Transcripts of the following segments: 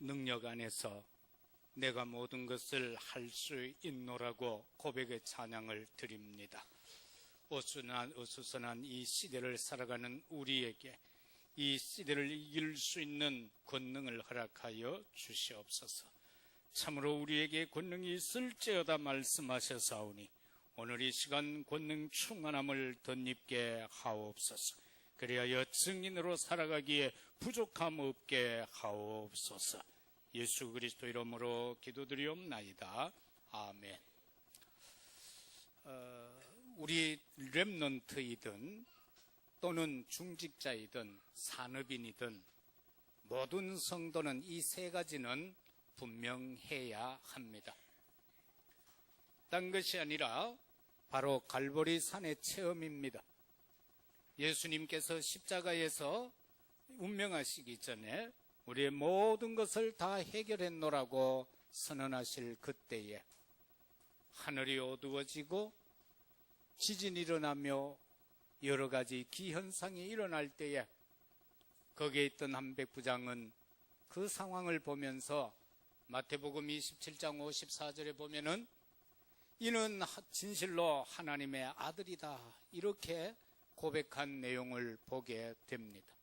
능력 안에서 내가 모든 것을 할 수 있노라고 고백의 찬양을 드립니다. 어수선한 이 시대를 살아가는 우리에게 이 시대를 이길 수 있는 권능을 허락하여 주시옵소서. 참으로 우리에게 권능이 있을지어다 말씀하셨사오니 오늘 이 시간 권능 충만함을 덧입게 하옵소서. 그리하여 증인으로 살아가기에 부족함 없게 하옵소서. 예수 그리스도 이름으로 기도드리옵나이다. 아멘. 우리 렘넌트이든 또는 중직자이든 산업인이든 모든 성도는 이 세 가지는 분명해야 합니다. 딴 것이 아니라 바로 갈보리 산의 체험입니다. 예수님께서 십자가에서 운명하시기 전에 우리의 모든 것을 다 해결했노라고 선언하실 그때에 하늘이 어두워지고 지진이 일어나며 여러 가지 기현상이 일어날 때에 거기에 있던 한 백부장은 그 상황을 보면서 마태복음 27장 54절에 보면은 이는 진실로 하나님의 아들이다 이렇게 고백한 내용을 보게 됩니다.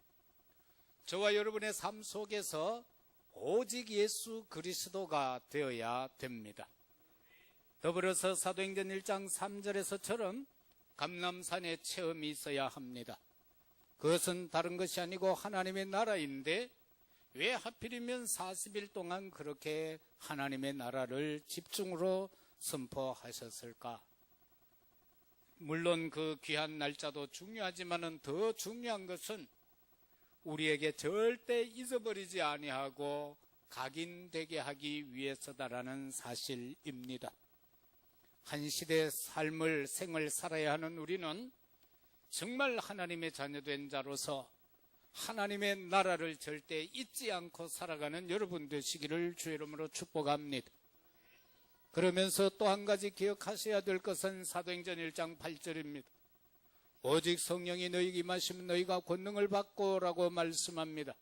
저와 여러분의 삶 속에서 오직 예수 그리스도가 되어야 됩니다. 더불어서 사도행전 1장 3절에서처럼 감람산의 체험이 있어야 합니다. 그것은 다른 것이 아니고 하나님의 나라인데 왜 하필이면 40일 동안 그렇게 하나님의 나라를 집중으로 선포하셨을까? 물론 그 귀한 날짜도 중요하지만은 더 중요한 것은 우리에게 절대 잊어버리지 아니하고 각인되게 하기 위해서다라는 사실입니다. 한 시대의 생을 살아야 하는 우리는 정말 하나님의 자녀된 자로서 하나님의 나라를 절대 잊지 않고 살아가는 여러분 되시기를 주의 이름으로 축복합니다. 그러면서 또 한 가지 기억하셔야 될 것은 사도행전 1장 8절입니다. 오직 성령이 너희에게 임하시면 너희가 권능을 받고라고 말씀합니다.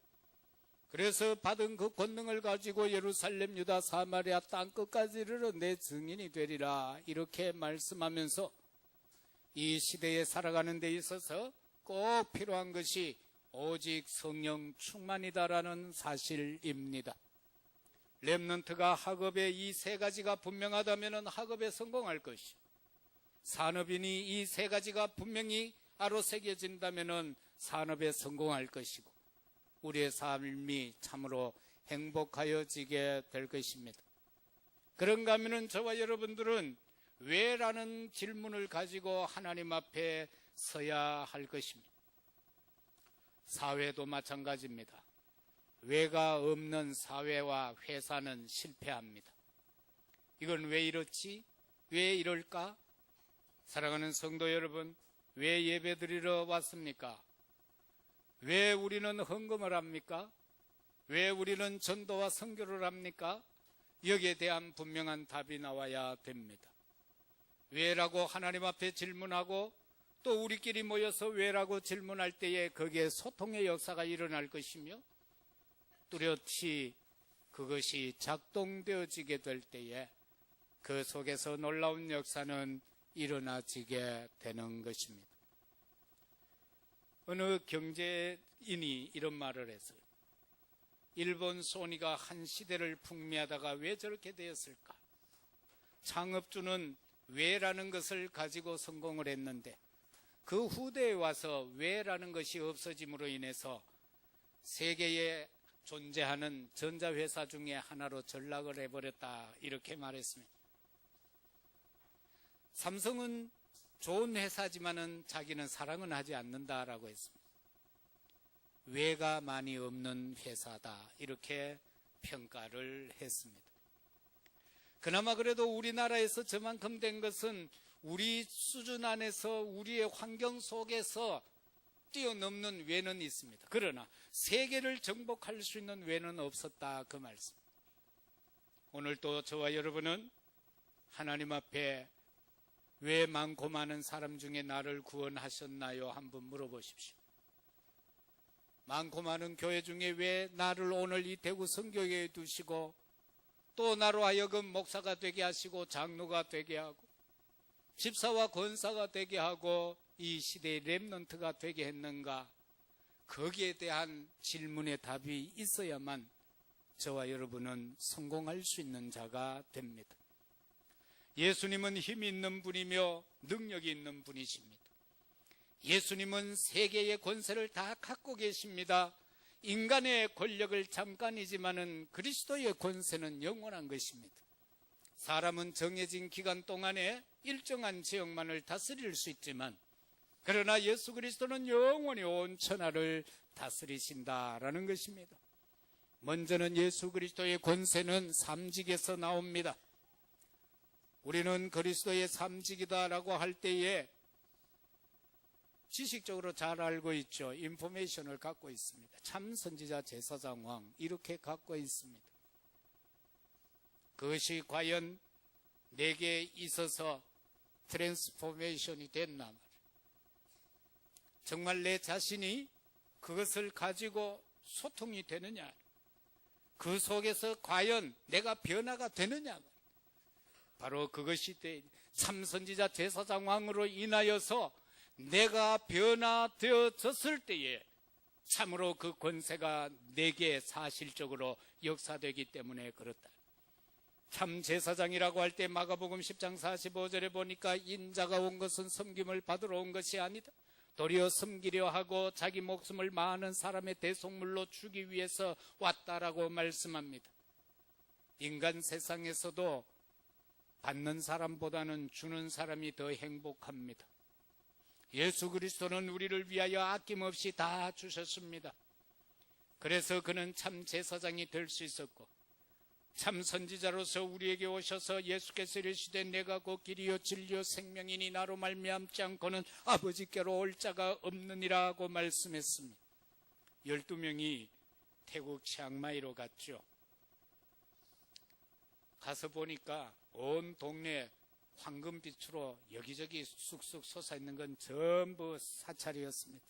그래서 받은 그 권능을 가지고 예루살렘, 유다, 사마리아 땅끝까지 이르러 내 증인이 되리라 이렇게 말씀하면서 이 시대에 살아가는 데 있어서 꼭 필요한 것이 오직 성령 충만이다라는 사실입니다. 렘넌트가 학업에 이 세 가지가 분명하다면 학업에 성공할 것이요, 산업인이 이 세 가지가 분명히 아로새겨진다면 산업에 성공할 것이고 우리의 삶이 참으로 행복하여지게 될 것입니다. 그런가 하면 저와 여러분들은 왜라는 질문을 가지고 하나님 앞에 서야 할 것입니다. 사회도 마찬가지입니다. 왜가 없는 사회와 회사는 실패합니다. 이건 왜 이렇지? 왜 이럴까? 사랑하는 성도 여러분, 왜 예배드리러 왔습니까? 왜 우리는 헌금을 합니까? 왜 우리는 전도와 선교를 합니까? 여기에 대한 분명한 답이 나와야 됩니다. 왜라고 하나님 앞에 질문하고 또 우리끼리 모여서 왜라고 질문할 때에 거기에 소통의 역사가 일어날 것이며 뚜렷이 그것이 작동되어지게 될 때에 그 속에서 놀라운 역사는 일어나지게 되는 것입니다. 어느 경제인이 이런 말을 했어요. 일본 소니가 한 시대를 풍미하다가 왜 저렇게 되었을까? 창업주는 왜라는 것을 가지고 성공을 했는데 그 후대에 와서 왜라는 것이 없어짐으로 인해서 세계에 존재하는 전자회사 중에 하나로 전락을 해버렸다 이렇게 말했습니다. 삼성은 좋은 회사지만은 자기는 사랑은 하지 않는다라고 했습니다. 왜가 많이 없는 회사다 이렇게 평가를 했습니다. 그나마 그래도 우리나라에서 저만큼 된 것은 우리 수준 안에서 우리의 환경 속에서 뛰어넘는 왜는 있습니다. 그러나 세계를 정복할 수 있는 왜는 없었다 그 말씀. 오늘 또 저와 여러분은 하나님 앞에 왜 많고 많은 사람 중에 나를 구원하셨나요? 한번 물어보십시오. 많고 많은 교회 중에 왜 나를 오늘 이 대구 선교회에 두시고 또 나로 하여금 목사가 되게 하시고 장로가 되게 하고 집사와 권사가 되게 하고 이 시대의 렘넌트가 되게 했는가? 거기에 대한 질문의 답이 있어야만 저와 여러분은 성공할 수 있는 자가 됩니다. 예수님은 힘이 있는 분이며 능력이 있는 분이십니다. 예수님은 세계의 권세를 다 갖고 계십니다. 인간의 권력을 잠깐이지만은 그리스도의 권세는 영원한 것입니다. 사람은 정해진 기간 동안에 일정한 지역만을 다스릴 수 있지만 그러나 예수 그리스도는 영원히 온 천하를 다스리신다라는 것입니다. 먼저는 예수 그리스도의 권세는 삼직에서 나옵니다. 우리는 그리스도의 삼직이다라고 할 때에 지식적으로 잘 알고 있죠. 인포메이션을 갖고 있습니다. 참 선지자 제사장 왕 이렇게 갖고 있습니다. 그것이 과연 내게 있어서 트랜스포메이션이 됐나 말이에요. 정말 내 자신이 그것을 가지고 소통이 되느냐, 그 속에서 과연 내가 변화가 되느냐 말이에요. 바로 그것이 참 선지자 제사장 왕으로 인하여서 내가 변화되어졌을 때에 참으로 그 권세가 내게 사실적으로 역사되기 때문에 그렇다. 참 제사장이라고 할 때 마가복음 10장 45절에 보니까 인자가 온 것은 섬김을 받으러 온 것이 아니다. 도리어 섬기려 하고 자기 목숨을 많은 사람의 대속물로 주기 위해서 왔다라고 말씀합니다. 인간 세상에서도 받는 사람보다는 주는 사람이 더 행복합니다. 예수 그리스도는 우리를 위하여 아낌없이 다 주셨습니다. 그래서 그는 참 제사장이 될 수 있었고 참 선지자로서 우리에게 오셔서 예수께서 이르시되 내가 곧 길이요 진리요 생명이니 나로 말미암지 않고는 아버지께로 올 자가 없느니라고 말씀했습니다. 12명이 태국 치앙마이로 갔죠. 가서 보니까 온 동네 황금빛으로 여기저기 쑥쑥 솟아있는 건 전부 사찰이었습니다.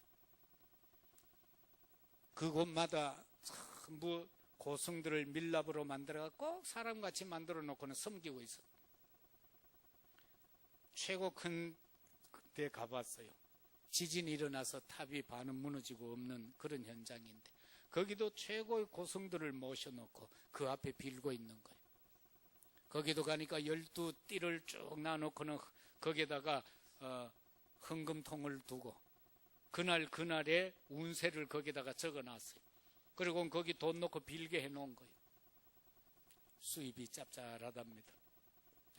그곳마다 전부 고승들을 밀랍으로 만들어서 꼭 사람같이 만들어 놓고는 섬기고 있었어요. 최고 큰 데 가봤어요. 지진이 일어나서 탑이 반은 무너지고 없는 그런 현장인데 거기도 최고의 고승들을 모셔놓고 그 앞에 빌고 있는 거예요. 거기도 가니까 12띠를 쭉 놔놓고는 거기에다가 헌금통을 두고 그날의 운세를 거기다가 적어놨어요. 그리고 거기 돈 넣고 빌게 해놓은 거예요. 수입이 짭짤하답니다.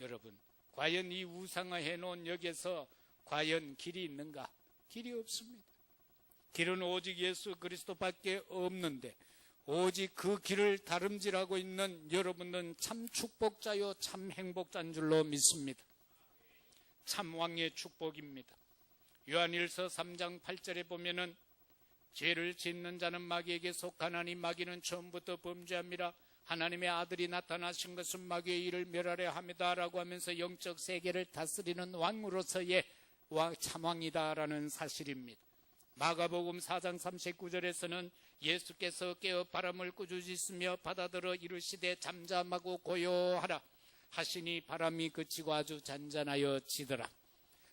여러분, 과연 이 우상화 해놓은 여기에서 과연 길이 있는가? 길이 없습니다. 길은 오직 예수 그리스도밖에 없는데 오직 그 길을 다름질하고 있는 여러분은 참 축복자요 참 행복자인 줄로 믿습니다. 참 왕의 축복입니다. 요한일서 3장 8절에 보면은 죄를 짓는 자는 마귀에게 속하나니 마귀는 처음부터 범죄함이라 하나님의 아들이 나타나신 것은 마귀의 일을 멸하려 함이다라고 하면서 영적 세계를 다스리는 왕으로서의 참왕이다라는 사실입니다. 마가복음 4장 39절에서는 예수께서 깨어 바람을 꾸짖으시며 바다들어 이르시되 잠잠하고 고요하라 하시니 바람이 그치고 아주 잔잔하여 지더라.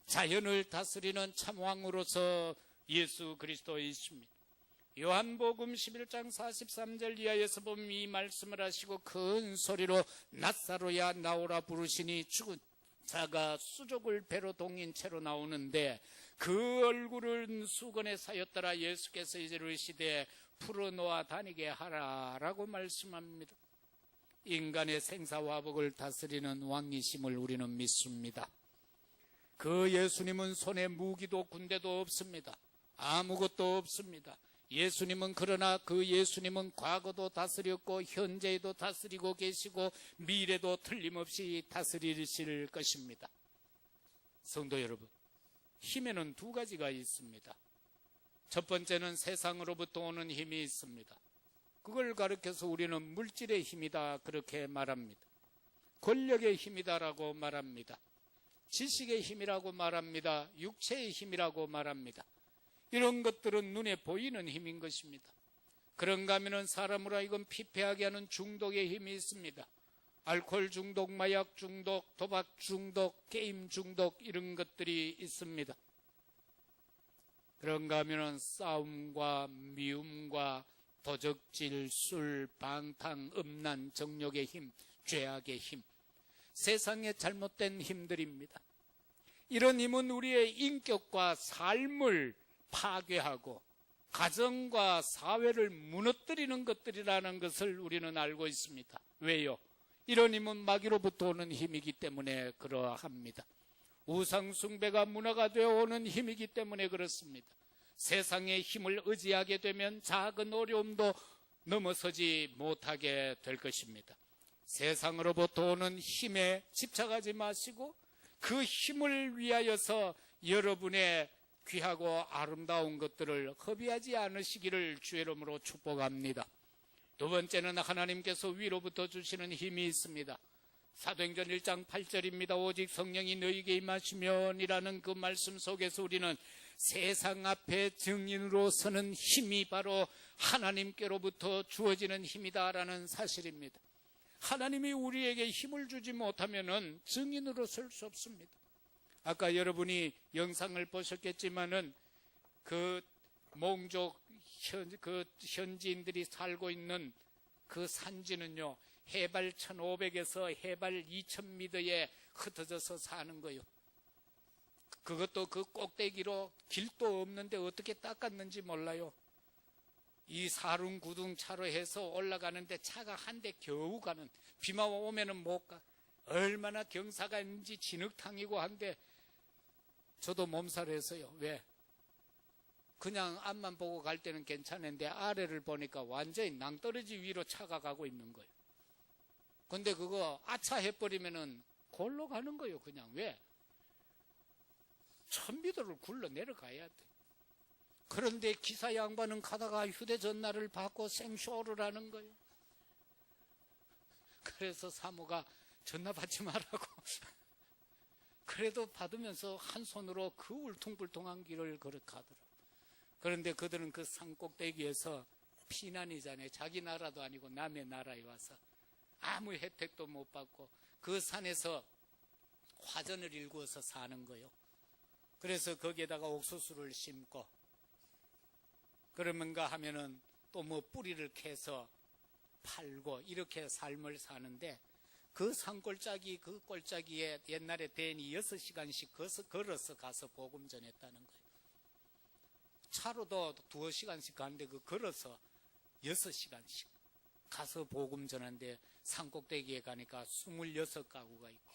자연을 다스리는 참왕으로서 예수 그리스도이십니다. 요한복음 11장 43절 이하에서 보면 이 말씀을 하시고 큰 소리로 나사로야 나오라 부르시니 죽은 자가 수족을 배로 동인 채로 나오는데 그 얼굴은 수건에 사였더라. 예수께서 이르시되 풀어놓아 다니게 하라라고 말씀합니다. 인간의 생사화복을 다스리는 왕이심을 우리는 믿습니다. 그 예수님은 손에 무기도 군대도 없습니다. 아무것도 없습니다. 예수님은 그러나 그 예수님은 과거도 다스렸고 현재에도 다스리고 계시고 미래도 틀림없이 다스리실 것입니다. 성도 여러분, 힘에는 두 가지가 있습니다. 첫 번째는 세상으로부터 오는 힘이 있습니다. 그걸 가르쳐서 우리는 물질의 힘이다 그렇게 말합니다. 권력의 힘이다라고 말합니다. 지식의 힘이라고 말합니다. 육체의 힘이라고 말합니다. 이런 것들은 눈에 보이는 힘인 것입니다. 그런가 하면 사람으로 하여금 피폐하게 하는 중독의 힘이 있습니다. 알코올 중독, 마약 중독, 도박 중독, 게임 중독 이런 것들이 있습니다. 그런가 하면 싸움과 미움과 도적질, 술, 방탕, 음란, 정욕의 힘, 죄악의 힘, 세상의 잘못된 힘들입니다. 이런 힘은 우리의 인격과 삶을 파괴하고 가정과 사회를 무너뜨리는 것들이라는 것을 우리는 알고 있습니다. 왜요? 이런 힘은 마귀로부터 오는 힘이기 때문에 그러합니다. 우상숭배가 문화가 되어 오는 힘이기 때문에 그렇습니다. 세상의 힘을 의지하게 되면 작은 어려움도 넘어서지 못하게 될 것입니다. 세상으로부터 오는 힘에 집착하지 마시고 그 힘을 위하여서 여러분의 귀하고 아름다운 것들을 허비하지 않으시기를 주의 이름으로 축복합니다. 두 번째는 하나님께서 위로부터 주시는 힘이 있습니다. 사도행전 1장 8절입니다. 오직 성령이 너희에게 임하시면이라는 그 말씀 속에서 우리는 세상 앞에 증인으로 서는 힘이 바로 하나님께로부터 주어지는 힘이다라는 사실입니다. 하나님이 우리에게 힘을 주지 못하면 증인으로 설 수 없습니다. 아까 여러분이 영상을 보셨겠지만은 그 몽족 현지인들이 살고 있는 그 산지는요, 해발 1500에서 해발 2000m에 흩어져서 사는 거예요. 그것도 그 꼭대기로 길도 없는데 어떻게 닦았는지 몰라요. 이 사륜구둥 차로 해서 올라가는데 차가 한 대 겨우 가는, 비만 오면은 못 가. 얼마나 경사가 있는지 진흙탕이고 한데 저도 몸살했어요. 왜? 그냥 앞만 보고 갈 때는 괜찮은데 아래를 보니까 완전히 낭떠러지 위로 차가 가고 있는 거예요. 근데 그거 아차 해버리면은 골로 가는 거예요. 그냥. 왜? 1000m를 굴러 내려가야 돼. 그런데 기사 양반은 가다가 휴대전화를 받고 생쇼를 하는 거예요. 그래서 사모가 전화 받지 말라고. 그래도 받으면서 한 손으로 그 울퉁불퉁한 길을 걸어가더라고요. 그런데 그들은 그 산꼭대기에서 피난이잖아요. 자기 나라도 아니고 남의 나라에 와서 아무 혜택도 못 받고 그 산에서 화전을 일구어서 사는 거예요. 그래서 거기에다가 옥수수를 심고 그러면가 하면은 또 뭐 뿌리를 캐서 팔고 이렇게 삶을 사는데 그 산골짜기 그 골짜기에 옛날에 대인이 6시간씩 걸어서 가서 복음 전했다는 거예요. 차로도 2시간씩 가는데 그 걸어서 6시간씩 가서 복음 전하는데 산꼭대기에 가니까 26가구가 있고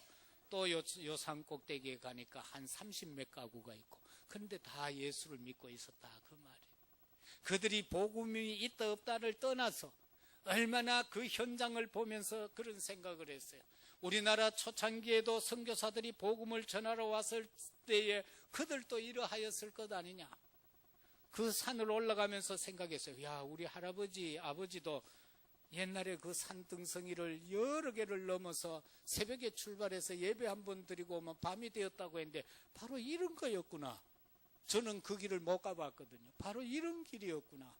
또 요 산꼭대기에 가니까 한 30몇 가구가 있고 그런데 다 예수를 믿고 있었다 그 말이에요. 그들이 복음이 있다 없다를 떠나서 얼마나 그 현장을 보면서 그런 생각을 했어요. 우리나라 초창기에도 선교사들이 복음을 전하러 왔을 때에 그들도 이러하였을 것 아니냐. 그 산을 올라가면서 생각했어요. 야, 우리 할아버지, 아버지도 옛날에 그 산등성이를 여러 개를 넘어서 새벽에 출발해서 예배 한번 드리고 오면 밤이 되었다고 했는데 바로 이런 거였구나. 저는 그 길을 못 가봤거든요. 바로 이런 길이었구나.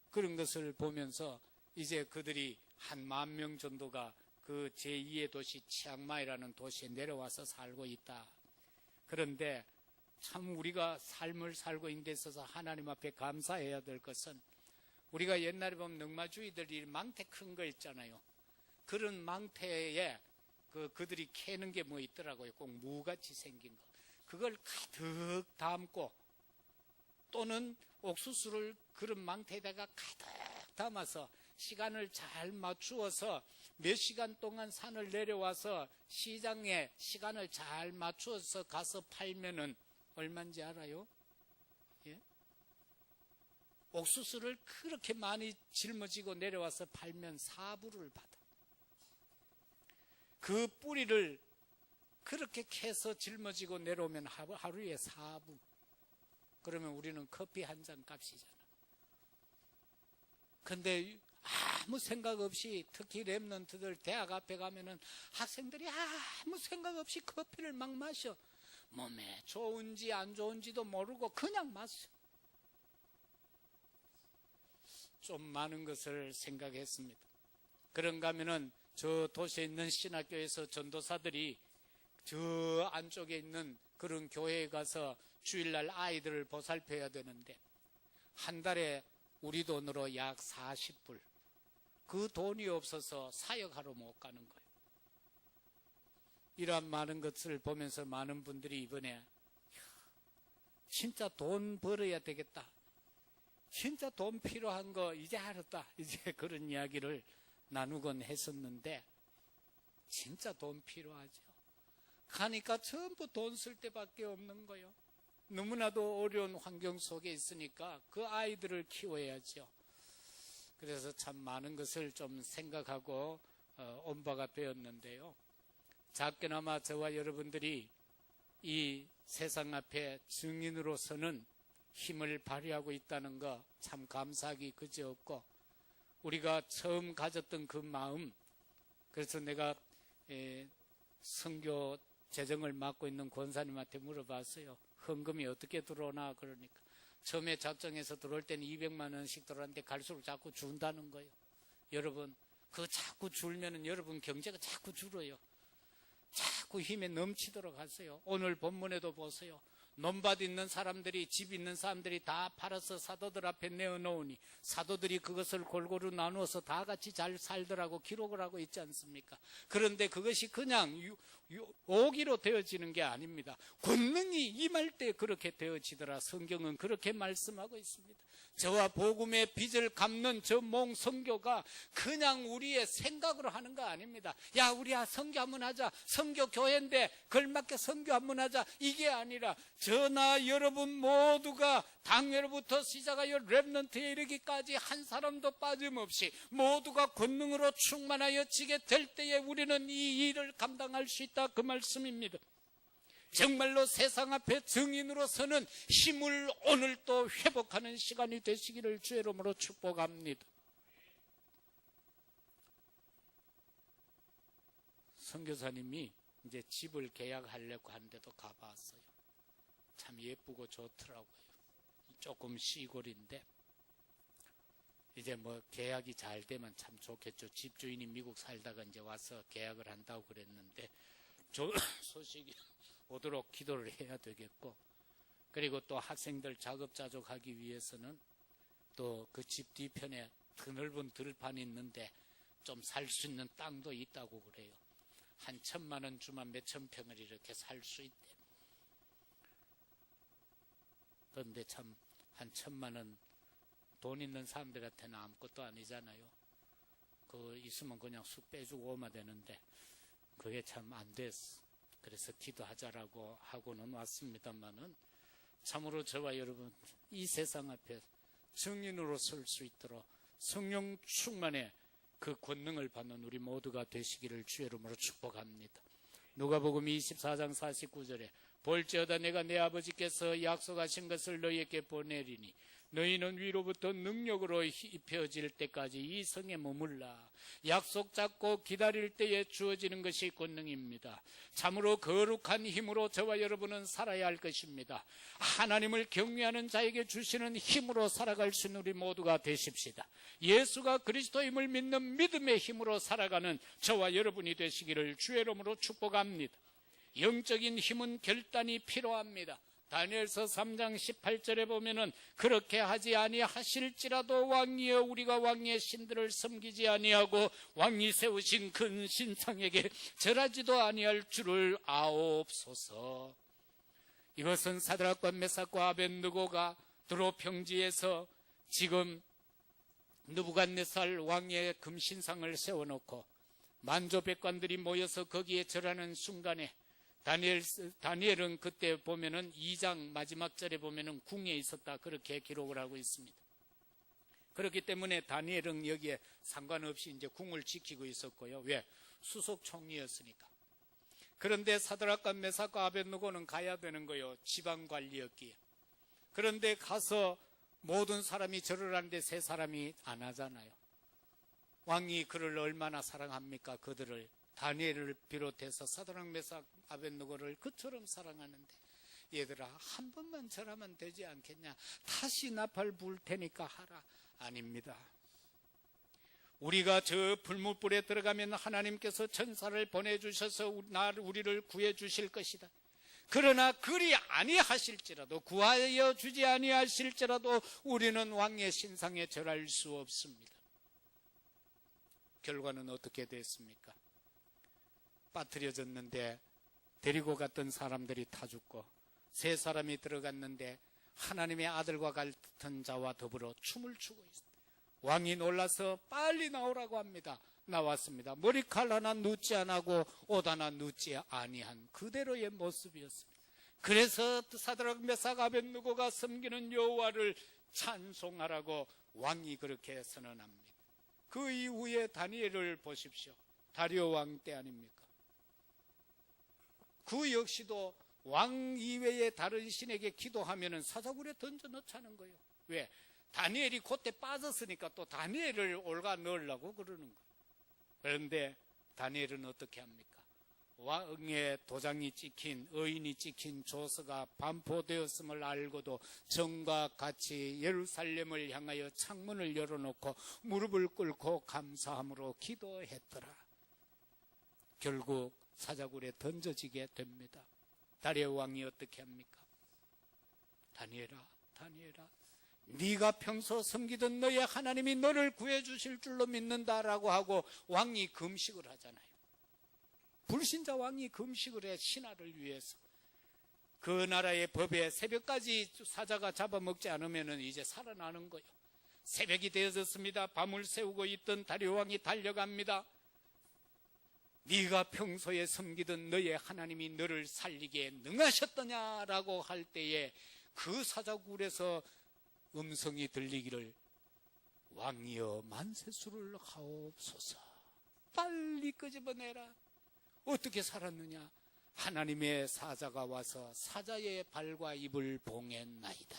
그런 것을 보면서 이제 그들이 한 10,000명 정도가 그 제2의 도시 치앙마이라는 도시에 내려와서 살고 있다. 그런데 참 우리가 삶을 살고 있는 데 있어서 하나님 앞에 감사해야 될 것은 우리가 옛날에 보면 넉마주의들이 망태 큰 거 있잖아요. 그런 망태에 그들이 캐는 게 뭐 있더라고요. 꼭 무같이 생긴 거. 그걸 가득 담고 또는 옥수수를 그런 망태에다가 가득 담아서 시간을 잘 맞추어서 몇 시간 동안 산을 내려와서 시장에 시간을 잘 맞추어서 가서 팔면은 얼마인지 알아요? 예? 옥수수를 그렇게 많이 짊어지고 내려와서 팔면 4불을 받아. 그 뿌리를 그렇게 캐서 짊어지고 내려오면 하루에 4불. 그러면 우리는 커피 한 잔 값이잖아. 근데 아무 생각 없이 특히 랩런트들 대학 앞에 가면은 학생들이 아무 생각 없이 커피를 막 마셔. 몸에 좋은지 안 좋은지도 모르고 그냥 마셔. 좀 많은 것을 생각했습니다. 그런가 하면은 저 도시에 있는 신학교에서 전도사들이 저 안쪽에 있는 그런 교회에 가서 주일날 아이들을 보살펴야 되는데 한 달에 우리 돈으로 약 40불, 그 돈이 없어서 사역하러 못 가는 거예요. 이러한 많은 것을 보면서 많은 분들이 이번에 진짜 돈 벌어야 되겠다, 진짜 돈 필요한 거 이제 알았다, 이제 그런 이야기를 나누곤 했었는데 진짜 돈 필요하죠. 가니까 전부 돈 쓸 데밖에 없는 거예요. 너무나도 어려운 환경 속에 있으니까 그 아이들을 키워야죠. 그래서 참 많은 것을 좀 생각하고 온 바가 되었는데요. 작게나마 저와 여러분들이 이 세상 앞에 증인으로서는 힘을 발휘하고 있다는 거 참 감사하기 그지없고, 우리가 처음 가졌던 그 마음, 그래서 내가 선교 재정을 맡고 있는 권사님한테 물어봤어요. 헌금이 어떻게 들어오나. 그러니까 처음에 작정해서 들어올 때는 200만 원씩 들어왔는데 갈수록 자꾸 준다는 거예요. 여러분, 그거 자꾸 줄면은 여러분 경제가 자꾸 줄어요. 자꾸 힘에 넘치도록 하세요. 오늘 본문에도 보세요. 논밭 있는 사람들이, 집 있는 사람들이 다 팔아서 사도들 앞에 내어놓으니 사도들이 그것을 골고루 나누어서 다 같이 잘 살더라고 기록을 하고 있지 않습니까? 그런데 그것이 그냥 오기로 되어지는 게 아닙니다. 권능이 임할 때 그렇게 되어지더라. 성경은 그렇게 말씀하고 있습니다. 저와 복음의 빚을 갚는 저 몽 선교가 그냥 우리의 생각으로 하는 거 아닙니다. 야, 우리야 선교 한번 하자, 선교 교회인데 걸맞게 선교 한번 하자, 이게 아니라 저나 여러분 모두가 당일부터 시작하여 랩넌트에 이르기까지 한 사람도 빠짐없이 모두가 권능으로 충만하여 지게 될 때에 우리는 이 일을 감당할 수 있다, 그 말씀입니다. 정말로 세상 앞에 증인으로서는 힘을 오늘 또 회복하는 시간이 되시기를 주의 이름으로 축복합니다. 선교사님이 이제 집을 계약하려고 하는데도 가봤어요. 참 예쁘고 좋더라고요. 조금 시골인데 이제 뭐 계약이 잘 되면 참 좋겠죠. 집주인이 미국 살다가 이제 와서 계약을 한다고 그랬는데 소식이 오도록 기도를 해야 되겠고, 그리고 또 학생들 자급자족하기 위해서는 또 그 집 뒤편에 드넓은 들판이 있는데 좀 살 수 있는 땅도 있다고 그래요. 한 1,000만 원 주면 몇천 평을 이렇게 살 수 있대. 그런데 참 한 1,000만 원 돈 있는 사람들한테는 아무것도 아니잖아요. 그거 있으면 그냥 쑥 빼주고 오면 되는데 그게 참 안 됐어. 그래서 기도하자라고 하고는 왔습니다만은 참으로 저와 여러분 이 세상 앞에 증인으로 설 수 있도록 성령 충만의 그 권능을 받는 우리 모두가 되시기를 주의 이름으로 축복합니다. 누가복음 24장 49절에 볼지어다 내가 내 아버지께서 약속하신 것을 너희에게 보내리니 너희는 위로부터 능력으로 입혀질 때까지 이 성에 머물라. 약속 잡고 기다릴 때에 주어지는 것이 권능입니다. 참으로 거룩한 힘으로 저와 여러분은 살아야 할 것입니다. 하나님을 경외하는 자에게 주시는 힘으로 살아갈 수 있는 우리 모두가 되십시다. 예수가 그리스도임을 믿는 믿음의 힘으로 살아가는 저와 여러분이 되시기를 주의 이름으로 축복합니다. 영적인 힘은 결단이 필요합니다. 다니엘서 3장 18절에 보면은 그렇게 하지 아니하실지라도 왕이여 우리가 왕의 신들을 섬기지 아니하고 왕이 세우신 큰 신상에게 절하지도 아니할 줄을 아옵소서. 이것은 사드락과 메삭과 아벳느고가 두로 평지에서 지금 느부갓네살 왕의 금신상을 세워놓고 만조백관들이 모여서 거기에 절하는 순간에 다니엘은 그때 보면은 2장 마지막 절에 보면은 궁에 있었다, 그렇게 기록을 하고 있습니다. 그렇기 때문에 다니엘은 여기에 상관없이 이제 궁을 지키고 있었고요. 왜? 수석 총리였으니까. 그런데 사드락과 메삭과 아벳느고는 가야 되는 거예요. 지방 관리였기에. 그런데 가서 모든 사람이 절을 하는데 세 사람이 안 하잖아요. 왕이 그를 얼마나 사랑합니까? 그들을, 다니엘을 비롯해서 사드락 메삭 아벳느고를 그처럼 사랑하는데, 얘들아 한 번만 절하면 되지 않겠냐, 다시 나팔 불 테니까 하라. 아닙니다. 우리가 저 불못불에 들어가면 하나님께서 천사를 보내주셔서 우리를 구해 주실 것이다. 그러나 그리 아니하실지라도, 구하여 주지 아니하실지라도 우리는 왕의 신상에 절할 수 없습니다. 결과는 어떻게 됐습니까? 빠뜨려졌는데 데리고 갔던 사람들이 다 죽고, 세 사람이 들어갔는데 하나님의 아들과 같은 자와 더불어 춤을 추고 있습니다. 왕이 놀라서 빨리 나오라고 합니다. 나왔습니다. 머리칼 하나 눕지 않고 옷 하나 눕지 아니한 그대로의 모습이었습니다. 그래서 사드락 메삭 아벳느고가 섬기는 여호와를 찬송하라고 왕이 그렇게 선언합니다. 그 이후에 다니엘을 보십시오. 다리오 왕 때 아닙니까? 그 역시도 왕 이외에 다른 신에게 기도하면 사자굴에 던져 넣자는 거예요. 왜? 다니엘이 그때 빠졌으니까 또 다니엘을 올가 넣으려고 그러는 거예요. 그런데 다니엘은 어떻게 합니까? 왕의 도장이 찍힌, 의인이 찍힌 조서가 반포되었음을 알고도 정과 같이 예루살렘을 향하여 창문을 열어놓고 무릎을 꿇고 감사함으로 기도했더라. 결국 사자굴에 던져지게 됩니다. 다리오 왕이 어떻게 합니까? 다니엘아, 다니엘아, 네가 평소 섬기던 너의 하나님이 너를 구해주실 줄로 믿는다라고 하고 왕이 금식을 하잖아요. 불신자 왕이 금식을 해, 신하를 위해서. 그 나라의 법에 새벽까지 사자가 잡아먹지 않으면 이제 살아나는 거예요. 새벽이 되어졌습니다. 밤을 새우고 있던 다리오 왕이 달려갑니다. 네가 평소에 섬기던 너의 하나님이 너를 살리기에 능하셨더냐라고 할 때에 그 사자굴에서 음성이 들리기를, 왕이여 만세수를 하옵소서. 빨리 끄집어내라. 어떻게 살았느냐? 하나님의 사자가 와서 사자의 발과 입을 봉했나이다.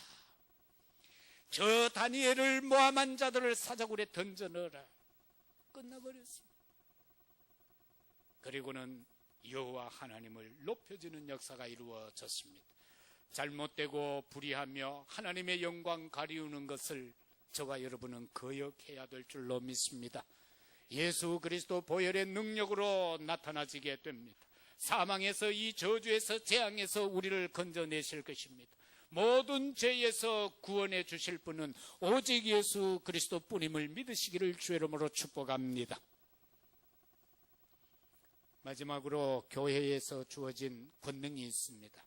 저 다니엘을 모함한 자들을 사자굴에 던져 넣어라. 끝나버렸습니다. 그리고는 여호와 하나님을 높여주는 역사가 이루어졌습니다. 잘못되고 불의하며 하나님의 영광 가리우는 것을 저와 여러분은 거역해야 될 줄로 믿습니다. 예수 그리스도 보혈의 능력으로 나타나지게 됩니다. 사망에서, 이 저주에서, 재앙에서 우리를 건져내실 것입니다. 모든 죄에서 구원해 주실 분은 오직 예수 그리스도 뿐임을 믿으시기를 주의 이름으로 축복합니다. 마지막으로 교회에서 주어진 권능이 있습니다.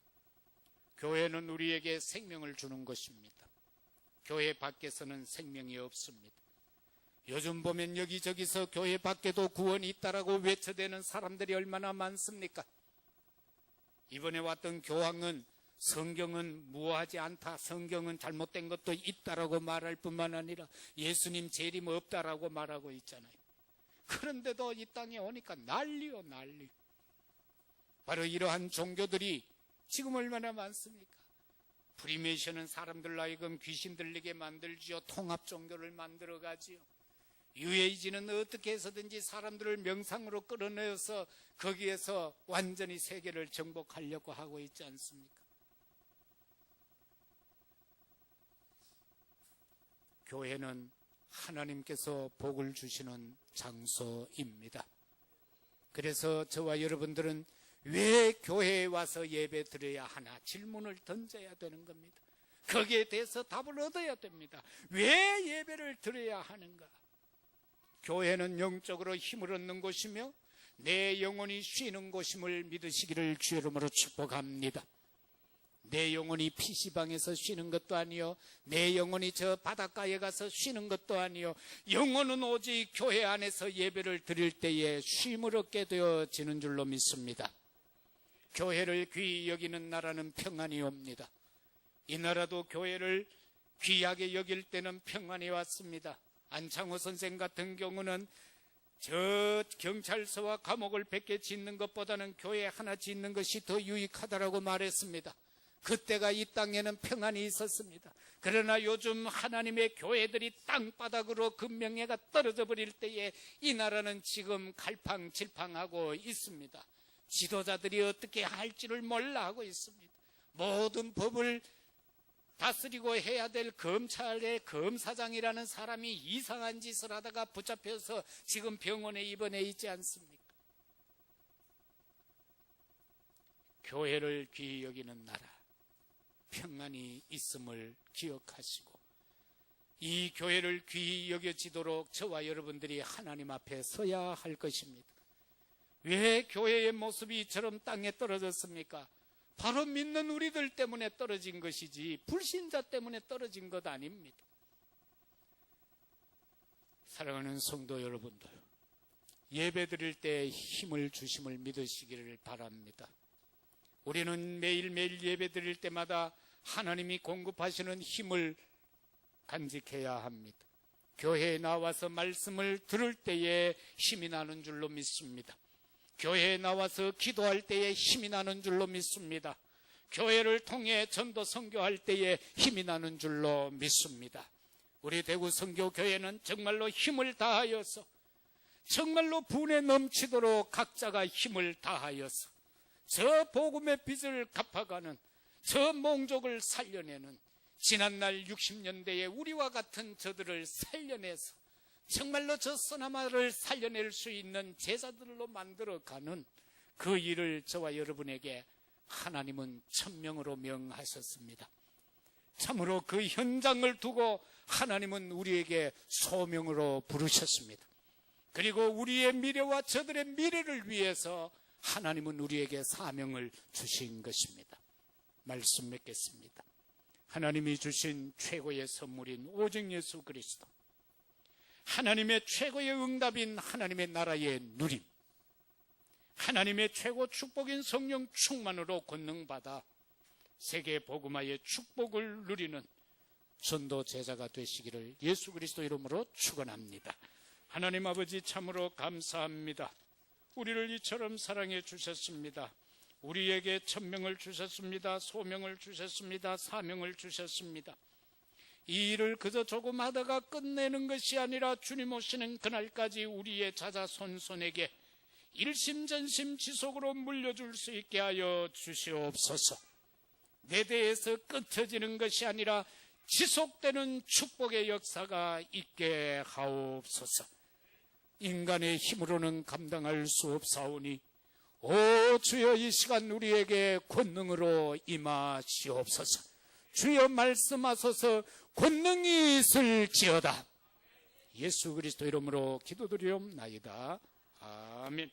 교회는 우리에게 생명을 주는 것입니다. 교회 밖에서는 생명이 없습니다. 요즘 보면 여기저기서 교회 밖에도 구원이 있다라고 외쳐대는 사람들이 얼마나 많습니까? 이번에 왔던 교황은 성경은 무하지 않다, 성경은 잘못된 것도 있다라고 말할 뿐만 아니라 예수님 재림 없다라고 말하고 있잖아요. 그런데도 이 땅에 오니까 난리요, 난리. 바로 이러한 종교들이 지금 얼마나 많습니까? 프리메이션은 사람들로 하여금 귀신 들리게 만들지요. 통합 종교를 만들어가지요. 유에이지는 어떻게 해서든지 사람들을 명상으로 끌어내어서 거기에서 완전히 세계를 정복하려고 하고 있지 않습니까? 교회는 하나님께서 복을 주시는 장소입니다. 그래서 저와 여러분들은 왜 교회에 와서 예배 드려야 하나 질문을 던져야 되는 겁니다. 거기에 대해서 답을 얻어야 됩니다. 왜 예배를 드려야 하는가? 교회는 영적으로 힘을 얻는 곳이며 내 영혼이 쉬는 곳임을 믿으시기를 주의 이름으로 축복합니다. 내 영혼이 PC방에서 쉬는 것도 아니요, 내 영혼이 저 바닷가에 가서 쉬는 것도 아니요, 영혼은 오직 교회 안에서 예배를 드릴 때에 쉼을 얻게 되어지는 줄로 믿습니다. 교회를 귀히 여기는 나라는 평안이 옵니다. 이 나라도 교회를 귀하게 여길 때는 평안이 왔습니다. 안창호 선생 같은 경우는 저 경찰서와 감옥을 100개 짓는 것보다는 교회 하나 짓는 것이 더 유익하다라고 말했습니다. 그때가 이 땅에는 평안이 있었습니다. 그러나 요즘 하나님의 교회들이 땅바닥으로 그 명예가 떨어져 버릴 때에 이 나라는 지금 갈팡질팡하고 있습니다. 지도자들이 어떻게 할지를 몰라 하고 있습니다. 모든 법을 다스리고 해야 될 검찰의 검사장이라는 사람이 이상한 짓을 하다가 붙잡혀서 지금 병원에 입원해 있지 않습니까? 교회를 귀히 여기는 나라, 평안이 있음을 기억하시고 이 교회를 귀히 여겨지도록 저와 여러분들이 하나님 앞에 서야 할 것입니다. 왜 교회의 모습이 이처럼 땅에 떨어졌습니까? 바로 믿는 우리들 때문에 떨어진 것이지 불신자 때문에 떨어진 것 아닙니다. 사랑하는 성도 여러분들, 예배 드릴 때 힘을 주심을 믿으시기를 바랍니다. 우리는 매일매일 예배 드릴 때마다 하나님이 공급하시는 힘을 간직해야 합니다. 교회에 나와서 말씀을 들을 때에 힘이 나는 줄로 믿습니다. 교회에 나와서 기도할 때에 힘이 나는 줄로 믿습니다. 교회를 통해 전도 선교할 때에 힘이 나는 줄로 믿습니다. 우리 대구 선교교회는 정말로 힘을 다하여서, 정말로 분에 넘치도록 각자가 힘을 다하여서 저 복음의 빚을 갚아가는, 저 몽족을 살려내는, 지난날 60년대에 우리와 같은 저들을 살려내서 정말로 저 서나마를 살려낼 수 있는 제자들로 만들어가는 그 일을 저와 여러분에게 하나님은 천명으로 명하셨습니다. 참으로 그 현장을 두고 하나님은 우리에게 소명으로 부르셨습니다. 그리고 우리의 미래와 저들의 미래를 위해서 하나님은 우리에게 사명을 주신 것입니다. 말씀 맺겠습니다. 하나님이 주신 최고의 선물인 오직 예수 그리스도, 하나님의 최고의 응답인 하나님의 나라의 누림, 하나님의 최고 축복인 성령 충만으로 권능받아 세계 복음화의 축복을 누리는 전도 제자가 되시기를 예수 그리스도 이름으로 축원합니다. 하나님 아버지 참으로 감사합니다. 우리를 이처럼 사랑해 주셨습니다. 우리에게 천명을 주셨습니다. 소명을 주셨습니다. 사명을 주셨습니다. 이 일을 그저 조금 하다가 끝내는 것이 아니라 주님 오시는 그날까지 우리의 자자손손에게 일심전심 지속으로 물려줄 수 있게 하여 주시옵소서. 내 대에서 끊어지는 것이 아니라 지속되는 축복의 역사가 있게 하옵소서. 인간의 힘으로는 감당할 수 없사오니 오 주여 이 시간 우리에게 권능으로 임하시옵소서. 주여 말씀하소서. 권능이 있을지어다. 예수 그리스도 이름으로 기도드리옵나이다. 아멘.